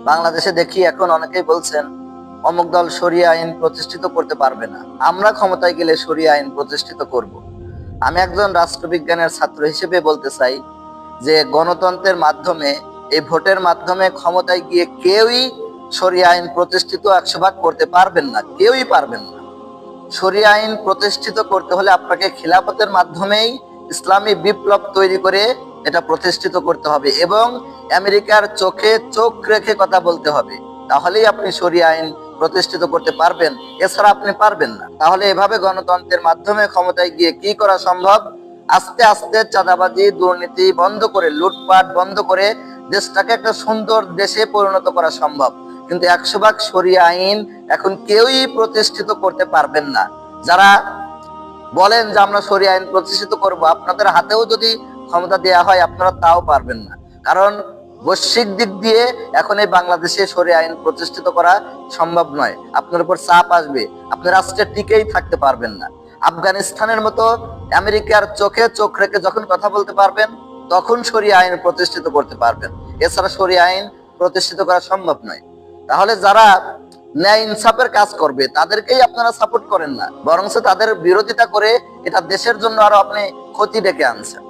বাংলাদেশে দেখি এখন অনেকেই বলছেন অমুক দল শরিয়া আইন প্রতিষ্ঠিত করতে পারবে না, আমরা ক্ষমতায় গেলে শরিয়া আইন প্রতিষ্ঠিত করব। আমি একজন রাষ্ট্রবিজ্ঞানের ছাত্র হিসেবে বলতে চাই যে গণতন্ত্রের মাধ্যমে, এই ভোটের মাধ্যমে ক্ষমতায় গিয়ে কেউই শরিয়া আইন প্রতিষ্ঠিত 100 ভাগ করতে পারবেন না, কেউই পারবেন না। শরিয়া আইন প্রতিষ্ঠিত করতে হলে আপনাকে খিলাফতের মাধ্যমেই ইসলামী বিপ্লব তৈরি করে এটা প্রতিষ্ঠিত করতে হবে এবং আমেরিকার চোখে চোখ রেখে কথা বলতে হবে, তাহলেই আপনি শরিয়া আইন প্রতিষ্ঠিত করতে পারবেন, এছাড়া আপনি পারবেন না। তাহলে এভাবে গণতন্ত্রের মাধ্যমে ক্ষমতায় গিয়ে কি করা সম্ভব? আস্তে আস্তে চাঁদাবাজি, দুর্নীতি বন্ধ করে, লুটপাট বন্ধ করে দেশটাকে একটা সুন্দর দেশে পরিণত করা সম্ভব। কিন্তু 100 ভাগ শরিয়া আইন এখন কেউই প্রতিষ্ঠিত করতে পারবেন না। যারা বলেন যে আমরা শরিয়া আইন প্রতিষ্ঠিত করব, আপনাদের হাতেও যদি ক্ষমতা দেওয়া হয় আপনারা তাও পারবেন না, কারণ বৈশ্বিক দিক দিয়ে এখন এই বাংলাদেশে শরিয়া আইন প্রতিষ্ঠিত করা সম্ভব নয়। আপনার উপর চাপ আসবে, আপনি রাষ্ট্রে টিকেই থাকতে পারবেন না। আফগানিস্তানের মতো আমেরিকার চোখে চোখ রেখে যখন কথা বলতে পারবেন তখন শরিয়া আইন প্রতিষ্ঠিত করতে পারবেন, এছাড়া শরিয়া আইন প্রতিষ্ঠিত করা সম্ভব নয়। তাহলে যারা ন্যায় ইনসাফের কাজ করবে তাদেরকেই আপনারা সাপোর্ট করেন না, বরং তাদের বিরোধিতা করে এটা দেশের জন্য আরো আপনি ক্ষতি ডেকে আনছেন।